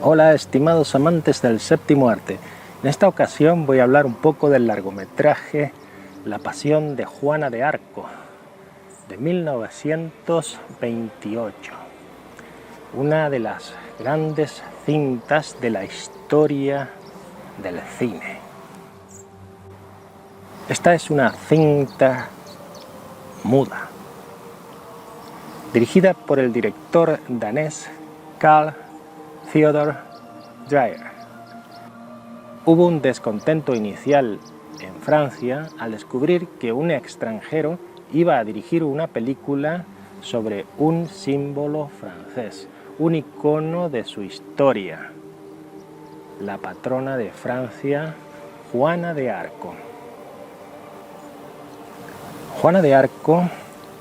Hola, estimados amantes del séptimo arte. En esta ocasión voy a hablar un poco del largometraje La Pasión de Juana de Arco, de 1928. Una de las grandes cintas de la historia del cine. Esta es una cinta muda, dirigida por el director danés Carl Theodor Dreyer. Hubo un descontento inicial en Francia al descubrir que un extranjero iba a dirigir una película sobre un símbolo francés, un icono de su historia, la patrona de Francia, Juana de Arco. Juana de Arco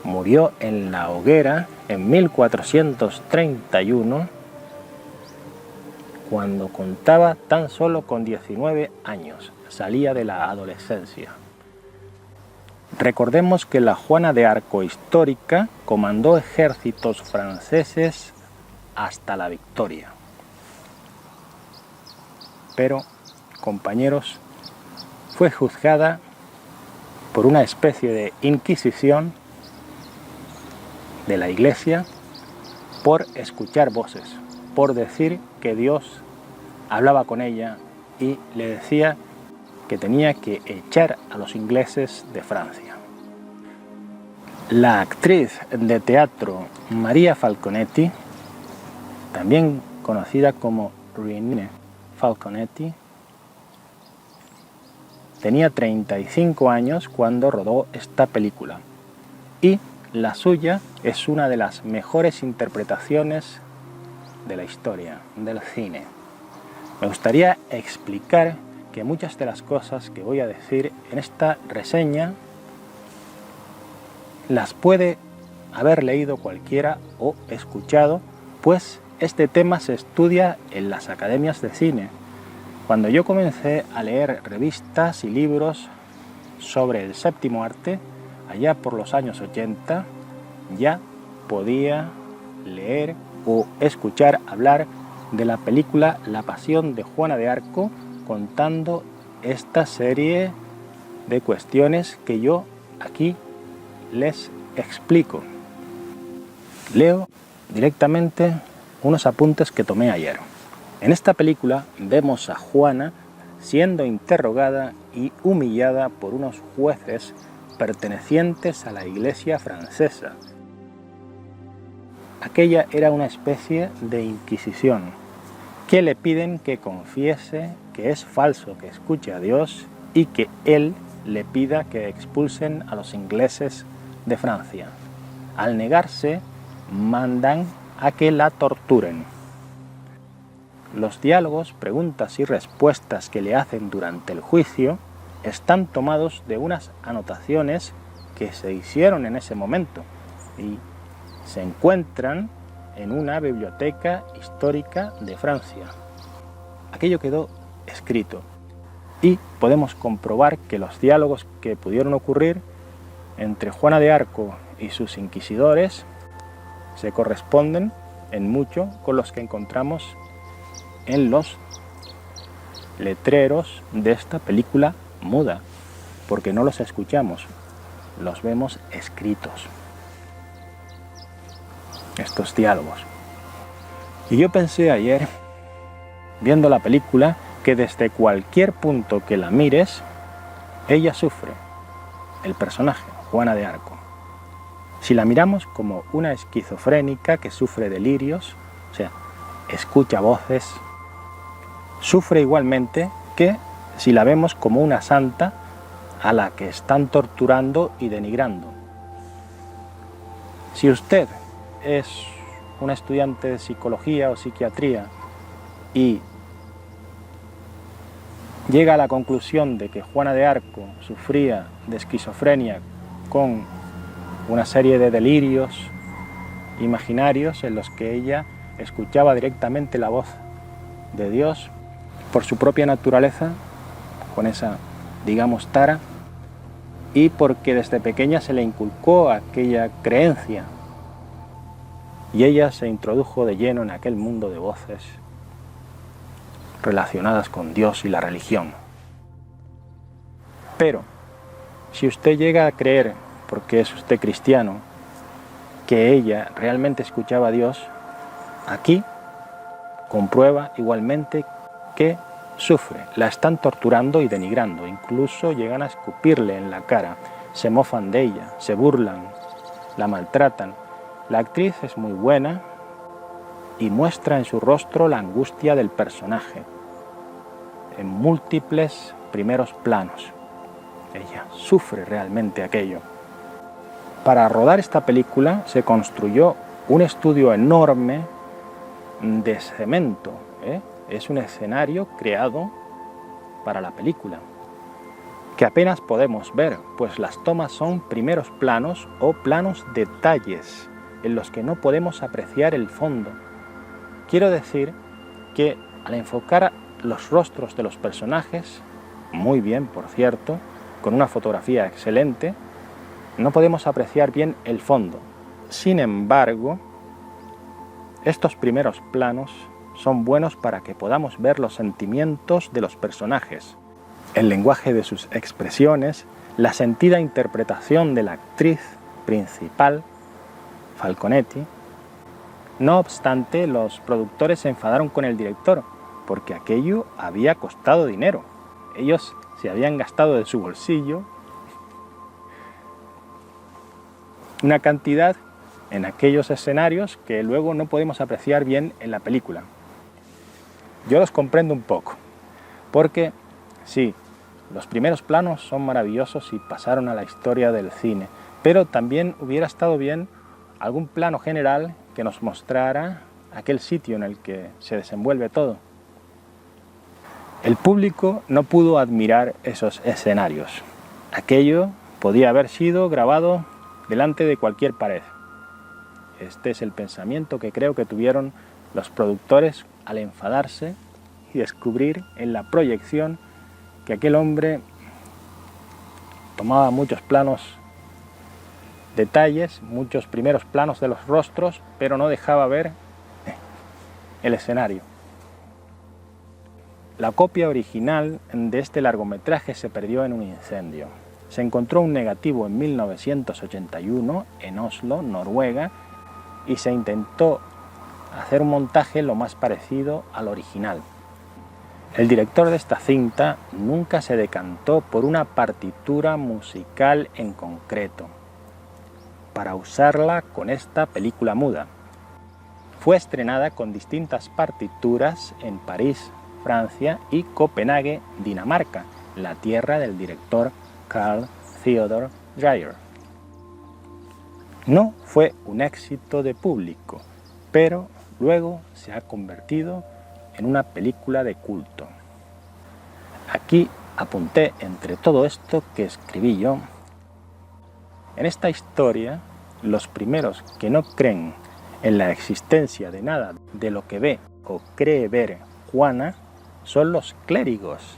murió en la hoguera en 1431, cuando contaba tan solo con 19 años, salía de la adolescencia. Recordemos que la Juana de Arco histórica comandó ejércitos franceses hasta la victoria. Pero, compañeros, fue juzgada por una especie de inquisición de la Iglesia por escuchar voces, por decir que Dios hablaba con ella y le decía que tenía que echar a los ingleses de Francia. La actriz de teatro Maria Falconetti, también conocida como Renée Falconetti, tenía 35 años cuando rodó esta película y la suya es una de las mejores interpretaciones de la historia del cine. Me gustaría explicar que muchas de las cosas que voy a decir en esta reseña las puede haber leído cualquiera o escuchado, pues este tema se estudia en las academias de cine. Cuando yo comencé a leer revistas y libros sobre el séptimo arte, allá por los años 80, ya podía leer o escuchar hablar de la película La Pasión de Juana de Arco, contando esta serie de cuestiones que yo aquí les explico. Leo directamente unos apuntes que tomé ayer. En esta película vemos a Juana siendo interrogada y humillada por unos jueces pertenecientes a la Iglesia francesa. Aquella era una especie de inquisición, que le piden que confiese que es falso, que escuche a Dios y que él le pida que expulsen a los ingleses de Francia. Al negarse, mandan a que la torturen. Los diálogos, preguntas y respuestas que le hacen durante el juicio están tomados de unas anotaciones que se hicieron en ese momento y se encuentran en una biblioteca histórica de Francia. Aquello quedó escrito y podemos comprobar que los diálogos que pudieron ocurrir entre Juana de Arco y sus inquisidores se corresponden en mucho con los que encontramos en los letreros de esta película muda, porque no los escuchamos, los vemos escritos, estos diálogos. Y yo pensé ayer, viendo la película, que desde cualquier punto que la mires, ella sufre, el personaje, Juana de Arco. Si la miramos como una esquizofrénica que sufre delirios, o sea, escucha voces, sufre igualmente que si la vemos como una santa a la que están torturando y denigrando. Si usted es un estudiante de psicología o psiquiatría y llega a la conclusión de que Juana de Arco sufría de esquizofrenia con una serie de delirios imaginarios en los que ella escuchaba directamente la voz de Dios por su propia naturaleza, con esa, digamos, tara, y porque desde pequeña se le inculcó aquella creencia y ella se introdujo de lleno en aquel mundo de voces relacionadas con Dios y la religión. Pero, si usted llega a creer, porque es usted cristiano, que ella realmente escuchaba a Dios, aquí comprueba igualmente que sufre, la están torturando y denigrando, incluso llegan a escupirle en la cara, se mofan de ella, se burlan, la maltratan. La actriz es muy buena y muestra en su rostro la angustia del personaje, en múltiples primeros planos. Ella sufre realmente aquello. Para rodar esta película se construyó un estudio enorme de cemento, Es un escenario creado para la película, que apenas podemos ver, pues las tomas son primeros planos o planos detalles, en los que no podemos apreciar el fondo. Quiero decir que al enfocar los rostros de los personajes, muy bien por cierto, con una fotografía excelente, no podemos apreciar bien el fondo. Sin embargo, estos primeros planos son buenos para que podamos ver los sentimientos de los personajes, el lenguaje de sus expresiones, la sentida interpretación de la actriz principal, Falconetti. No obstante, los productores se enfadaron con el director, porque aquello había costado dinero. Ellos se habían gastado de su bolsillo una cantidad en aquellos escenarios que luego no podemos apreciar bien en la película. Yo los comprendo un poco, porque sí, los primeros planos son maravillosos y pasaron a la historia del cine, pero también hubiera estado bien algún plano general que nos mostrara aquel sitio en el que se desenvuelve todo. El público no pudo admirar esos escenarios. Aquello podía haber sido grabado delante de cualquier pared. Este es el pensamiento que creo que tuvieron los productores al enfadarse y descubrir en la proyección que aquel hombre tomaba muchos planos, detalles, muchos primeros planos de los rostros, pero no dejaba ver el escenario. La copia original de este largometraje se perdió en un incendio. Se encontró un negativo en 1981 en Oslo, Noruega, y se intentó hacer un montaje lo más parecido al original. El director de esta cinta nunca se decantó por una partitura musical en concreto para usarla con esta película muda. Fue estrenada con distintas partituras en París, Francia, y Copenhague, Dinamarca, la tierra del director Carl Theodor Dreyer. No fue un éxito de público, pero luego se ha convertido en una película de culto. Aquí apunté entre todo esto que escribí yo. En esta historia, los primeros que no creen en la existencia de nada de lo que ve o cree ver Juana son los clérigos.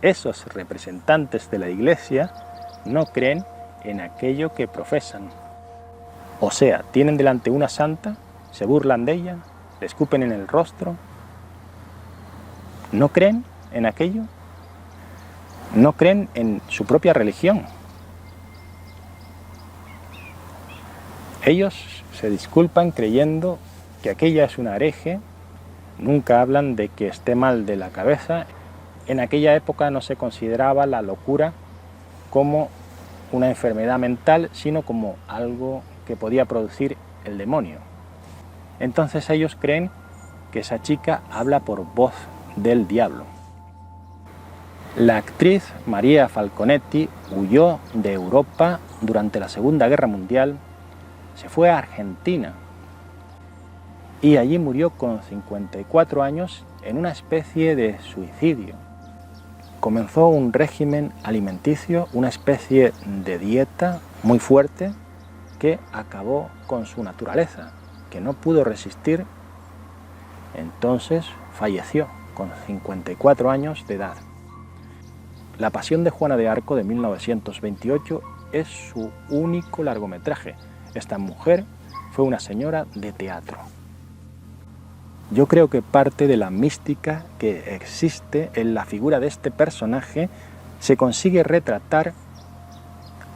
Esos representantes de la Iglesia no creen en aquello que profesan. O sea, tienen delante una santa, se burlan de ella, le escupen en el rostro. ¿No creen en aquello? No creen en su propia religión. Ellos se disculpan creyendo que aquella es una hereje, nunca hablan de que esté mal de la cabeza. En aquella época no se consideraba la locura como una enfermedad mental, sino como algo que podía producir el demonio. Entonces ellos creen que esa chica habla por voz del diablo. La actriz Maria Falconetti huyó de Europa durante la Segunda Guerra Mundial, se fue a Argentina y allí murió con 54 años en una especie de suicidio. Comenzó un régimen alimenticio, una especie de dieta muy fuerte que acabó con su naturaleza, que no pudo resistir, entonces falleció con 54 años de edad. La Pasión de Juana de Arco de 1928 es su único largometraje. Esta mujer fue una señora de teatro. Yo creo que parte de la mística que existe en la figura de este personaje se consigue retratar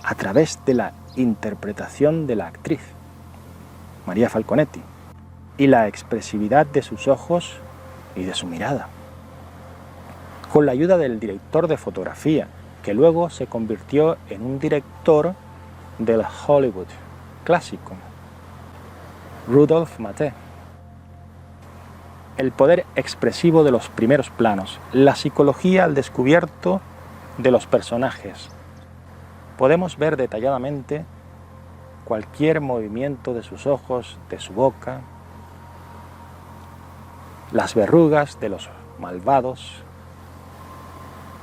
a través de la interpretación de la actriz, María Falconetti, y la expresividad de sus ojos y de su mirada. Con la ayuda del director de fotografía, que luego se convirtió en un director del Hollywood clásico, Rudolph Maté. El poder expresivo de los primeros planos, la psicología al descubierto de los personajes. Podemos ver detalladamente cualquier movimiento de sus ojos, de su boca, las verrugas de los malvados,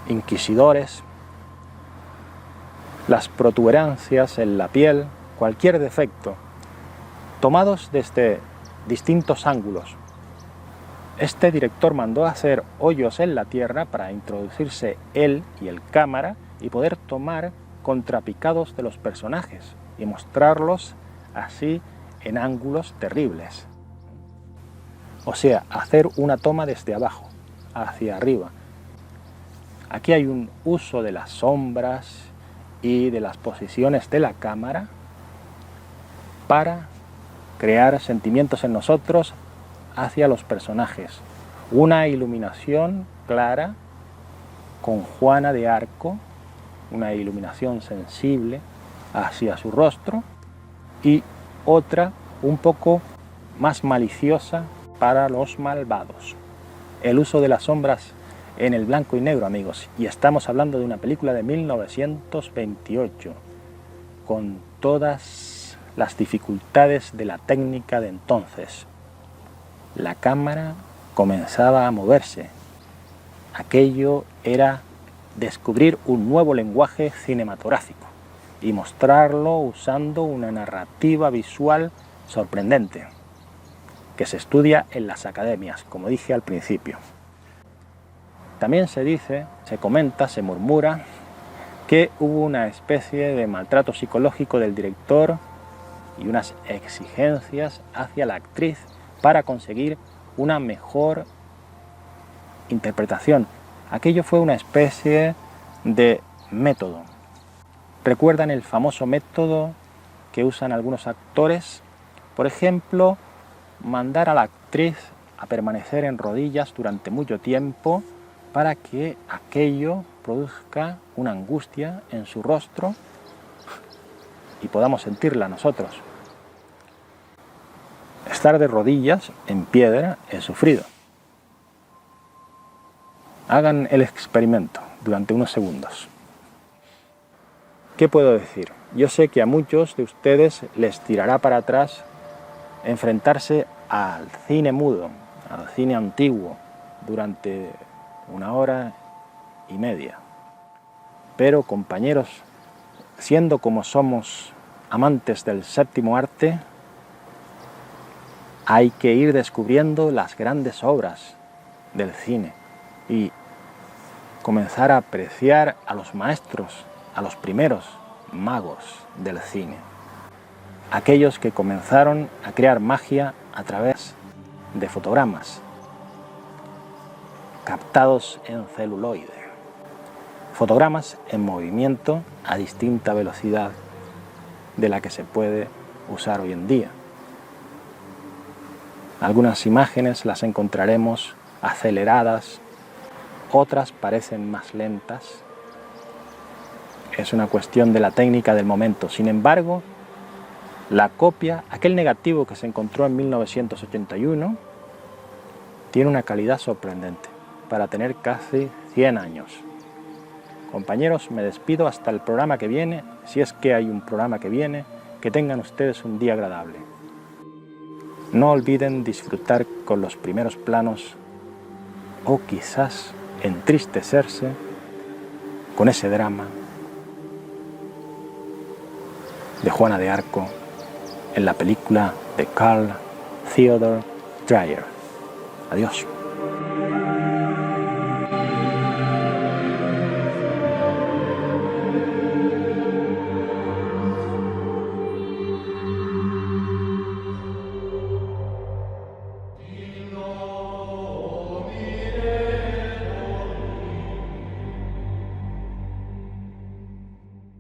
inquisidores, las protuberancias en la piel, cualquier defecto, tomados desde distintos ángulos. Este director mandó hacer hoyos en la tierra para introducirse él y el cámara y poder tomar contrapicados de los personajes y mostrarlos así en ángulos terribles. O sea, hacer una toma desde abajo hacia arriba. Aquí hay un uso de las sombras y de las posiciones de la cámara para crear sentimientos en nosotros hacia los personajes. Una iluminación clara con Juana de Arco, una iluminación sensible hacia su rostro, y otra un poco más maliciosa para los malvados. El uso de las sombras en el blanco y negro, amigos, y estamos hablando de una película de 1928, con todas las dificultades de la técnica de entonces. La cámara comenzaba a moverse. Aquello era descubrir un nuevo lenguaje cinematográfico y mostrarlo usando una narrativa visual sorprendente, que se estudia en las academias, como dije al principio. También se dice, se comenta, se murmura que hubo una especie de maltrato psicológico del director y unas exigencias hacia la actriz para conseguir una mejor interpretación. Aquello fue una especie de método. ¿Recuerdan el famoso método que usan algunos actores? Por ejemplo, mandar a la actriz a permanecer en rodillas durante mucho tiempo para que aquello produzca una angustia en su rostro y podamos sentirla nosotros. Estar de rodillas en piedra es sufrido. Hagan el experimento durante unos segundos. ¿Qué puedo decir? Yo sé que a muchos de ustedes les tirará para atrás enfrentarse al cine mudo, al cine antiguo, durante 1 hora y media. Pero, compañeros, siendo como somos amantes del séptimo arte, hay que ir descubriendo las grandes obras del cine y comenzar a apreciar a los maestros, a los primeros magos del cine, aquellos que comenzaron a crear magia a través de fotogramas captados en celuloide, fotogramas en movimiento a distinta velocidad de la que se puede usar hoy en día. Algunas imágenes las encontraremos aceleradas, otras parecen más lentas. Es una cuestión de la técnica del momento. Sin embargo, la copia, aquel negativo que se encontró en 1981, tiene una calidad sorprendente para tener casi 100 años. Compañeros, me despido hasta el programa que viene, si es que hay un programa que viene. Que tengan ustedes un día agradable. No olviden disfrutar con los primeros planos o quizás entristecerse con ese drama de Juana de Arco en la película de Carl Theodor Dreyer. Adiós.